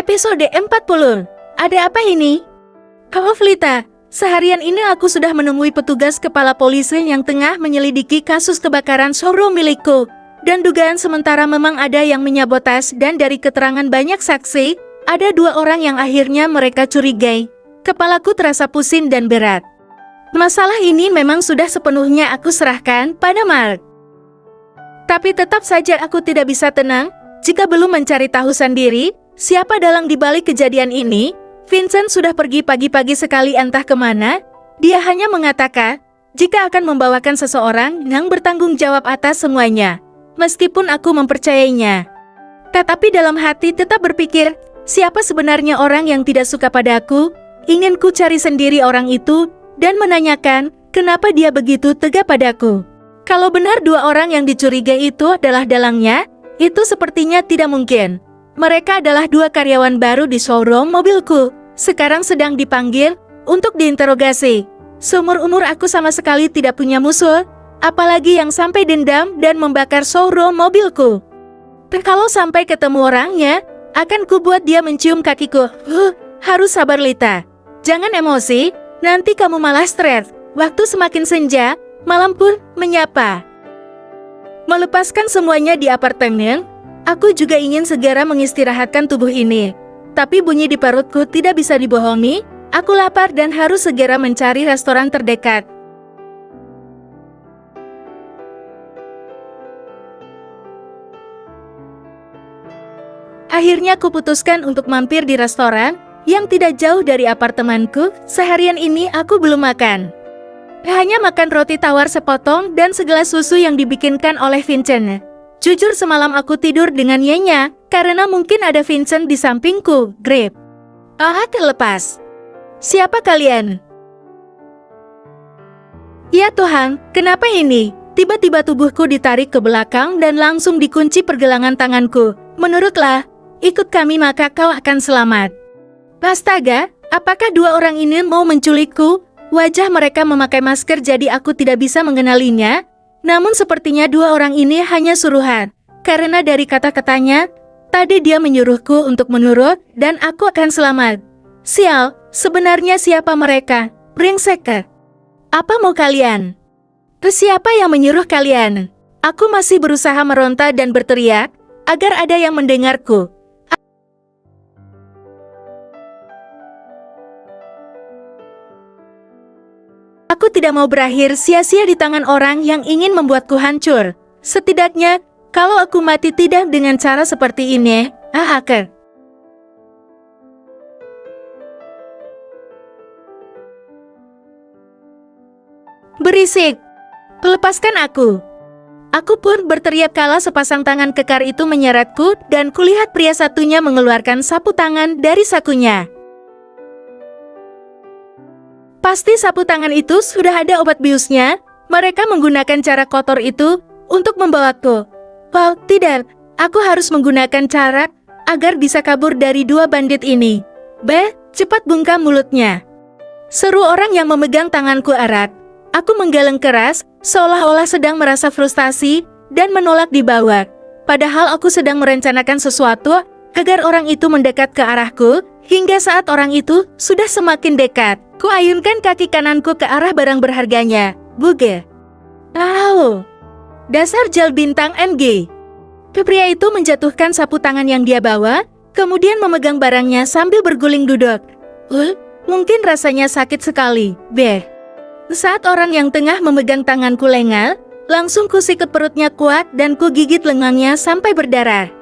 Episode 40. Ada apa ini? Halo Flita, seharian ini aku sudah menemui petugas kepala polisi yang tengah menyelidiki kasus kebakaran showroom milikku. Dan dugaan sementara memang ada yang menyabotas dan dari keterangan banyak saksi, ada 2 orang yang akhirnya mereka curigai. Kepalaku terasa pusing dan berat. Masalah ini memang sudah sepenuhnya aku serahkan pada Mark. Tapi tetap saja aku tidak bisa tenang jika belum mencari tahu sendiri siapa dalang dibalik kejadian ini. Vincent sudah pergi pagi-pagi sekali entah kemana. Dia hanya mengatakan jika akan membawakan seseorang yang bertanggung jawab atas semuanya. Meskipun aku mempercayainya, tetapi dalam hati tetap berpikir, siapa sebenarnya orang yang tidak suka padaku? Ingin ku cari sendiri orang itu dan menanyakan kenapa dia begitu tega padaku. Kalau benar 2 orang yang dicurigai itu adalah dalangnya, itu sepertinya tidak mungkin. Mereka adalah 2 karyawan baru di showroom mobilku. Sekarang sedang dipanggil untuk diinterogasi. Seumur-umur aku sama sekali tidak punya musuh, apalagi yang sampai dendam dan membakar showroom mobilku. Kalau sampai ketemu orangnya, akan kubuat dia mencium kakiku. Harus sabar Lita. Jangan emosi, nanti kamu malah stres. Waktu semakin senja, malam pun menyapa. Melepaskan semuanya di apartemen, aku juga ingin segera mengistirahatkan tubuh ini. Tapi bunyi di perutku tidak bisa dibohongi, aku lapar dan harus segera mencari restoran terdekat. Akhirnya kuputuskan untuk mampir di restoran yang tidak jauh dari apartemenku. Seharian ini aku belum makan. Hanya makan roti tawar sepotong dan segelas susu yang dibikinkan oleh Vincent. Jujur semalam aku tidur dengan nyenyak, karena mungkin ada Vincent di sampingku. Grip. Terlepas. Siapa kalian? Ya Tuhan, kenapa ini? Tiba-tiba tubuhku ditarik ke belakang dan langsung dikunci pergelangan tanganku. Menurutlah, ikut kami maka kau akan selamat. Astaga, apakah 2 orang ini mau menculikku? Wajah mereka memakai masker jadi aku tidak bisa mengenalinya. Namun sepertinya 2 orang ini hanya suruhan. Karena dari kata-katanya, tadi dia menyuruhku untuk menurut dan aku akan selamat. Sial, sebenarnya siapa mereka? Brengsek. Apa mau kalian? Siapa yang menyuruh kalian? Aku masih berusaha meronta dan berteriak agar ada yang mendengarku. Aku tidak mau berakhir sia-sia di tangan orang yang ingin membuatku hancur. Setidaknya, kalau aku mati tidak dengan cara seperti ini, hacker. Berisik. Lepaskan aku. Aku pun berteriak kala sepasang tangan kekar itu menyeretku dan kulihat pria satunya mengeluarkan sapu tangan dari sakunya. Pasti sapu tangan itu sudah ada obat biusnya. Mereka menggunakan cara kotor itu untuk membawaku. Wow, tidak. Aku harus menggunakan cara agar bisa kabur dari 2 bandit ini. Cepat bungkam mulutnya. Seru orang yang memegang tanganku erat. Aku menggeleng keras, seolah-olah sedang merasa frustasi dan menolak dibawa. Padahal aku sedang merencanakan sesuatu agar orang itu mendekat ke arahku. Hingga saat orang itu sudah semakin dekat, kuayunkan kaki kananku ke arah barang berharganya. Buge. Dasar jel bintang MG. Pria itu menjatuhkan sapu tangan yang dia bawa, kemudian memegang barangnya sambil berguling duduk. Mungkin rasanya sakit sekali. Saat orang yang tengah memegang tanganku lengah, langsung kusikut perutnya kuat dan kugigit lengannya sampai berdarah.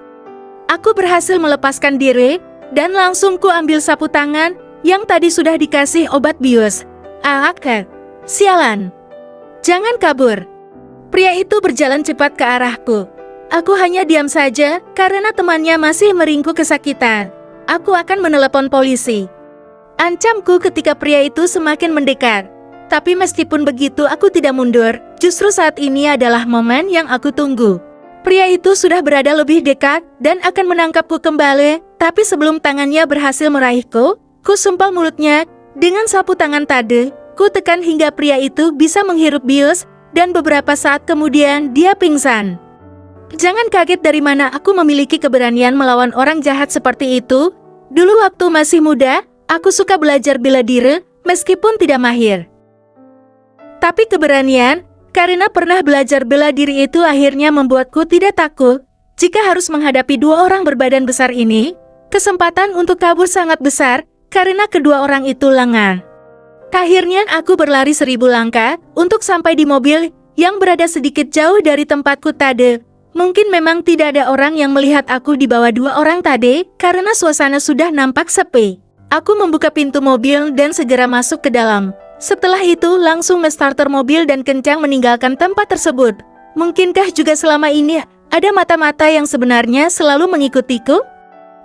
Aku berhasil melepaskan diri, dan langsung ku ambil sapu tangan yang tadi sudah dikasih obat bius. Sialan. Jangan kabur. Pria itu berjalan cepat ke arahku. Aku hanya diam saja karena temannya masih meringkuk kesakitan. Aku akan menelepon polisi. Ancamku ketika pria itu semakin mendekat. Tapi meskipun begitu aku tidak mundur. Justru saat ini adalah momen yang aku tunggu. Pria itu sudah berada lebih dekat dan akan menangkapku kembali, tapi sebelum tangannya berhasil meraihku, ku sumpal mulutnya dengan sapu tangan tadi. Ku tekan hingga pria itu bisa menghirup bius, dan beberapa saat kemudian dia pingsan. Jangan kaget dari mana aku memiliki keberanian melawan orang jahat seperti itu. Dulu waktu masih muda, aku suka belajar bela diri, meskipun tidak mahir. Tapi keberanian, karena pernah belajar bela diri itu akhirnya membuatku tidak takut. Jika harus menghadapi dua orang berbadan besar ini, kesempatan untuk kabur sangat besar, karena kedua orang itu lengan. Akhirnya aku berlari 1000 langkah, untuk sampai di mobil, yang berada sedikit jauh dari tempatku tadi. Mungkin memang tidak ada orang yang melihat aku di bawah dua orang tadi, karena suasana sudah nampak sepi. Aku membuka pintu mobil dan segera masuk ke dalam. Setelah itu langsung nge-starter mobil dan kencang meninggalkan tempat tersebut. Mungkinkah juga selama ini ada mata-mata yang sebenarnya selalu mengikutiku?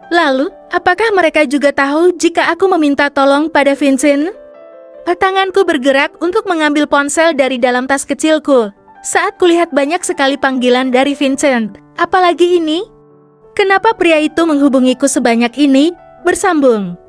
Lalu, apakah mereka juga tahu jika aku meminta tolong pada Vincent? Tanganku bergerak untuk mengambil ponsel dari dalam tas kecilku. Saat kulihat banyak sekali panggilan dari Vincent. Apalagi ini? Kenapa pria itu menghubungiku sebanyak ini? Bersambung.